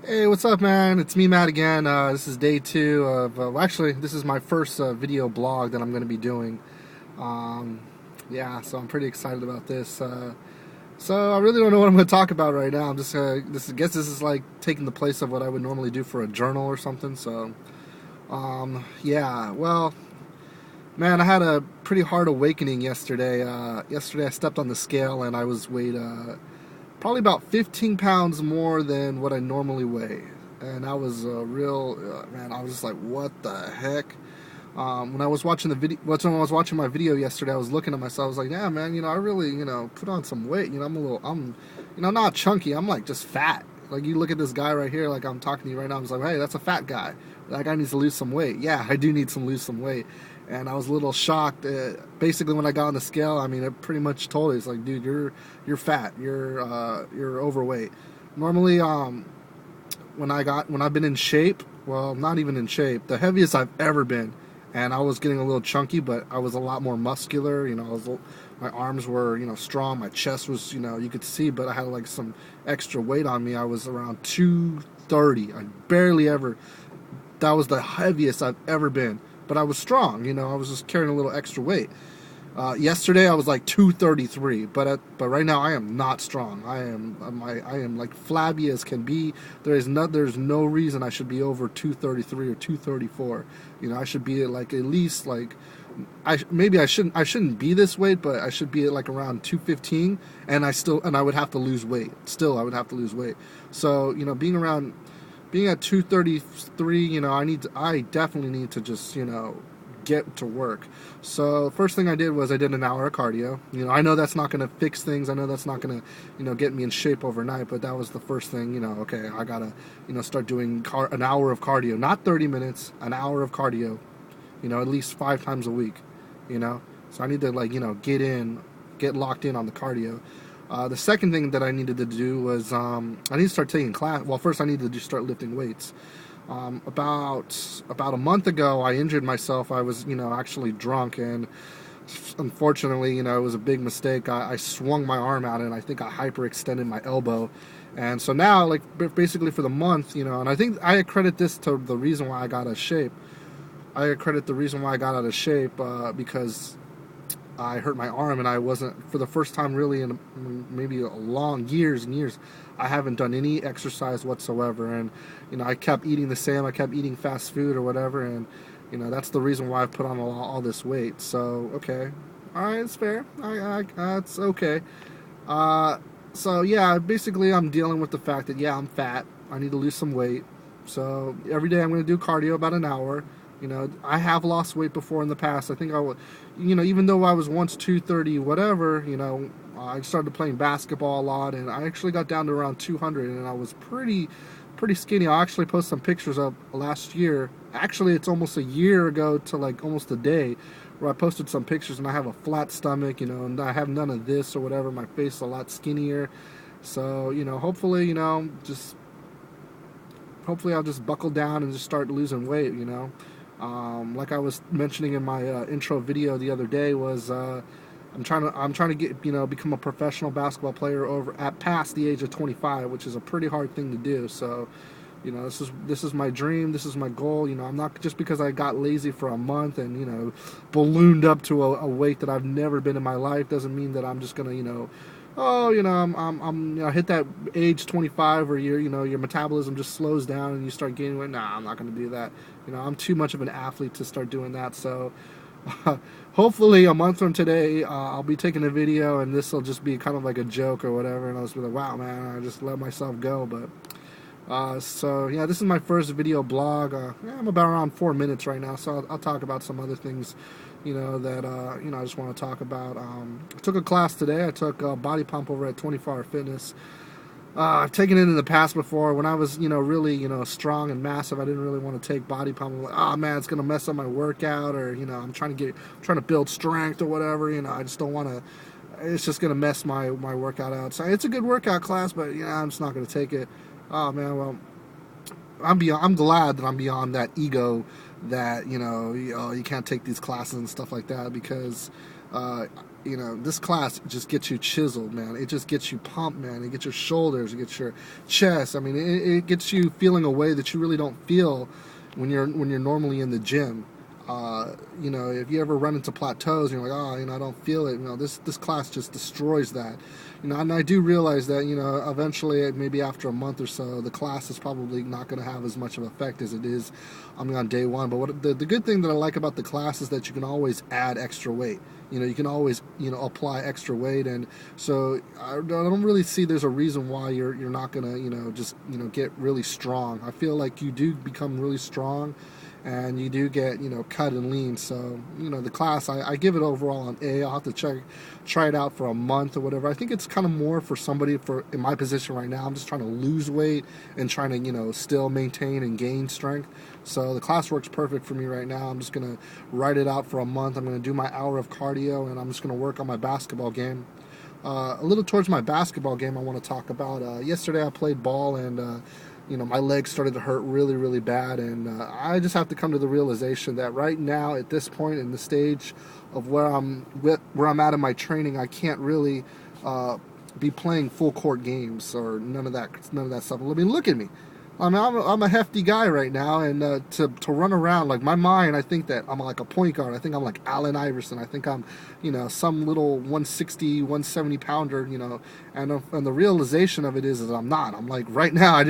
Hey, what's up, man? It's me, Matt, again. This is day two of, actually, this is my first video blog that I'm going to be doing. Um, yeah, so I'm pretty excited about this. So I really don't know what I'm going to talk about right now. I guess this is like taking the place of what I would normally do for a journal or something. Yeah, well, man, I had a pretty hard awakening yesterday. Yesterday I stepped on the scale and I was weighed probably about 15 pounds more than what I normally weigh. And that was a real, man, I was just like, what the heck? When I was watching the video, when I was watching my video yesterday, I was looking at myself. I was like, yeah, man, I really, put on some weight. I'm not chunky. I'm like just fat. Like you look at this guy right here, like I'm talking to you right now. I was like, hey, that's a fat guy. That guy needs to lose some weight. Yeah, I do need to lose some weight. And I was a little shocked. Basically, when I got on the scale, I mean, it pretty much told me, it's like, dude, you're fat. You're overweight. Normally, when I've been in shape, well, not even in shape, the heaviest I've ever been, and I was getting a little chunky, but I was a lot more muscular. My arms were strong, my chest was you could see, but I had like some extra weight on me. I was around 230. I barely ever. That was the heaviest I've ever been, but I was strong. I was just carrying a little extra weight. Yesterday I was like 233, but right now I am not strong. I am like flabby as can be. There's no reason I should be over 233 or 234. I should be at least like I shouldn't be this weight, but I should be at like around 215, and I would have to lose weight. Still, I would have to lose weight. So being at 233, I definitely need to just get to work. So first thing I did was I did an hour of cardio. I know that's not going to fix things. I know that's not going to get me in shape overnight, but that was the first thing. Okay, I gotta start doing an hour of cardio, not 30 minutes, an hour of cardio. At least 5 times a week. So I need to get locked in on the cardio. The second thing that I needed to do was I need to start taking class. Well, first I needed to just start lifting weights. About a month ago, I injured myself. I was actually drunk, and unfortunately, it was a big mistake. I swung my arm out, and I think I hyperextended my elbow. And so now, like basically for the month, and I think I accredit this to the reason why I got out of shape. Because I hurt my arm, and I wasn't, for the first time really in maybe a long years and years, I haven't done any exercise whatsoever. And I kept eating the same. I kept eating fast food or whatever, and that's the reason why I put on all this weight. So okay, all right, it's fair. It's okay. uh, so yeah, basically I'm dealing with the fact that, yeah, I'm fat. I need to lose some weight. So every day I'm going to do cardio about an hour. I have lost weight before in the past. I think I would, even though I was once 230 whatever, I started playing basketball a lot, and I actually got down to around 200, and I was pretty skinny. I actually posted some pictures up last year. Actually, it's almost a year ago to like almost a day, where I posted some pictures, and I have a flat stomach, and I have none of this or whatever. My face is a lot skinnier. So, hopefully, I'll just buckle down and just start losing weight. Like I was mentioning in my intro video the other day, was I'm trying to get become a professional basketball player over at past the age of 25, which is a pretty hard thing to do. So this is my dream. This is my goal. I'm not, just because I got lazy for a month and ballooned up to a weight that I've never been in my life, doesn't mean that I'm just gonna oh, I'm hit that age 25 where your metabolism just slows down and you start gaining weight. Nah, I'm not going to do that. I'm too much of an athlete to start doing that. So hopefully a month from today, I'll be taking a video, and this will just be kind of like a joke or whatever, and I'll just be like, wow, man, I just let myself go. But so yeah, this is my first video blog. Yeah, I'm about around 4 minutes right now, so I'll talk about some other things, that I just want to talk about. I took a class today. I took body pump over at 24 Hour Fitness. I've taken it in the past before when I was, really, strong and massive. I didn't really want to take body pump. I'm like, oh man, it's gonna mess up my workout, or I'm trying to build strength or whatever. I just don't want to. It's just gonna mess my workout out. So it's a good workout class, but I'm just not gonna take it. Oh man, well, I'm glad that I'm beyond that ego that you can't take these classes and stuff like that, because this class just gets you chiseled, man. It just gets you pumped, man. It gets your shoulders, it gets your chest. I mean, it gets you feeling a way that you really don't feel when you're normally in the gym. If you ever run into plateaus and you're like, oh, I don't feel it. This class just destroys that. And I do realize that, eventually, maybe after a month or so, the class is probably not going to have as much of an effect as it is, on day one. But the good thing that I like about the class is that you can always add extra weight. You can always, apply extra weight, and so I don't really see there's a reason why you're not gonna, just, get really strong. I feel like you do become really strong, and you do get, cut and lean. So, the class, I give it overall an A. I'll have to try it out for a month or whatever. I think it's kind of more for somebody in my position right now. I'm just trying to lose weight and trying to, still maintain and gain strength. So the class works perfect for me right now. I'm just going to write it out for a month. I'm going to do my hour of cardio, and I'm just going to work on my basketball game. A little towards my basketball game I want to talk about. Yesterday I played ball, and my legs started to hurt really, really bad, and I just have to come to the realization that right now, at this point in the stage of where I'm at in my training, I can't really be playing full court games or none of that stuff. I mean, look at me. I'm a hefty guy right now, and to run around, like, my mind, I think that I'm like a point guard. I think I'm like Allen Iverson. I think I'm, some little 160, 170 pounder, and the realization of it is that I'm not. I'm like, right now,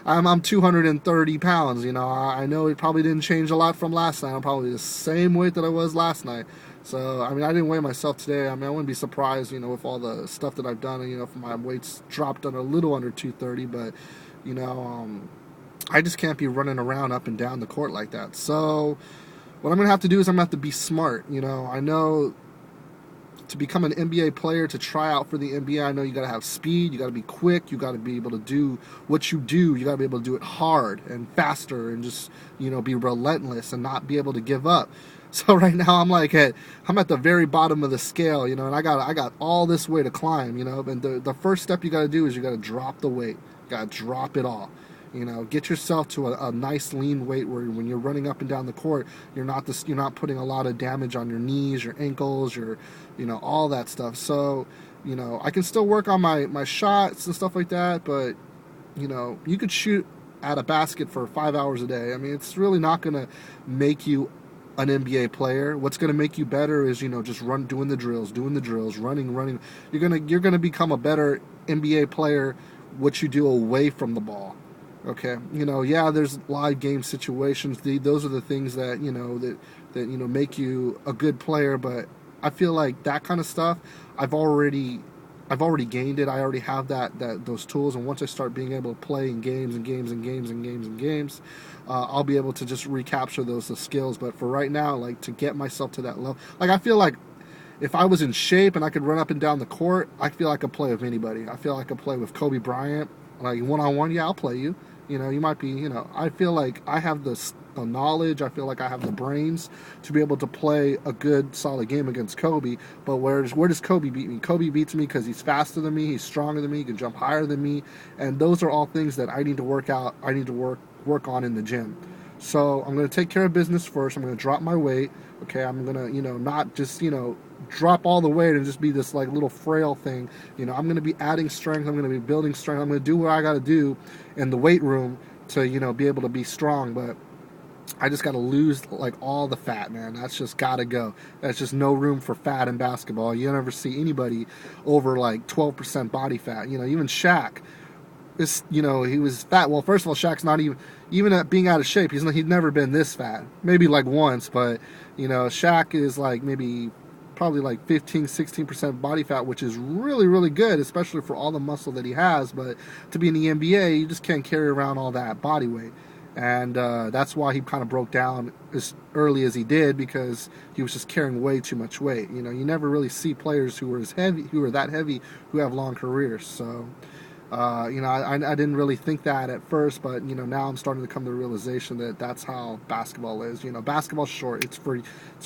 I'm 230 pounds. I know it probably didn't change a lot from last night. I'm probably the same weight that I was last night. So, I mean, I didn't weigh myself today. I mean, I wouldn't be surprised, with all the stuff that I've done, if my weight's dropped a little under 230, but I just can't be running around up and down the court like that. So what I'm going to have to do is I'm going to have to be smart. I know to become an NBA player, to try out for the NBA, I know you got to have speed, you got to be quick, you got to be able to do what you do, you got to be able to do it hard and faster, and just, be relentless and not be able to give up. So right now I'm at the very bottom of the scale, and I got all this way to climb, and the first step you got to do is you got to drop the weight. You got to drop it all. Get yourself to a nice lean weight where when you're running up and down the court, you're not putting a lot of damage on your knees, your ankles, your, all that stuff. So, I can still work on my shots and stuff like that, but, you could shoot at a basket for 5 hours a day. I mean, it's really not going to make you an NBA player. What's going to make you better is, just doing the drills, running. You're going to become a better NBA player what you do away from the ball. Okay, there's live game situations. Those are the things that that make you a good player. But I feel like that kind of stuff, I've already gained it. I already have those tools. And once I start being able to play in games, I'll be able to just recapture those skills. But for right now, like, to get myself to that level, like, I feel like if I was in shape and I could run up and down the court, I feel I could play with anybody. I feel I could play with Kobe Bryant. Like, one-on-one, yeah, I'll play you. You might be, I feel like I have the knowledge, I feel like I have the brains to be able to play a good, solid game against Kobe. But where does Kobe beat me? Kobe beats me because he's faster than me, he's stronger than me, he can jump higher than me. And those are all things that I need to work out, I need to work on in the gym. So I'm going to take care of business first. I'm going to drop my weight. Okay, I'm going to, not just, drop all the weight and just be this, like, little frail thing. I'm going to be adding strength. I'm going to be building strength. I'm going to do what I got to do in the weight room to, be able to be strong. But I just got to lose, like, all the fat, man. That's just got to go. That's just no room for fat in basketball. You never see anybody over, like, 12% body fat. Even Shaq. He was fat. Well, first of all, Shaq's not even at being out of shape, he's never been this fat. Maybe like once, but, Shaq is like probably like 15-16% body fat, which is really, really good, especially for all the muscle that he has. But to be in the NBA, you just can't carry around all that body weight. And that's why he kind of broke down as early as he did, because he was just carrying way too much weight. You never really see players who are that heavy, who have long careers. So, I didn't really think that at first, but, now I'm starting to come to the realization that that's how basketball is. Basketball's short. It's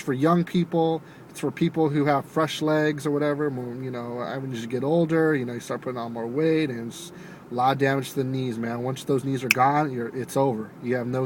for young people. It's for people who have fresh legs or whatever. As you get older, you start putting on more weight, and it's a lot of damage to the knees, man. Once those knees are gone, it's over. You have no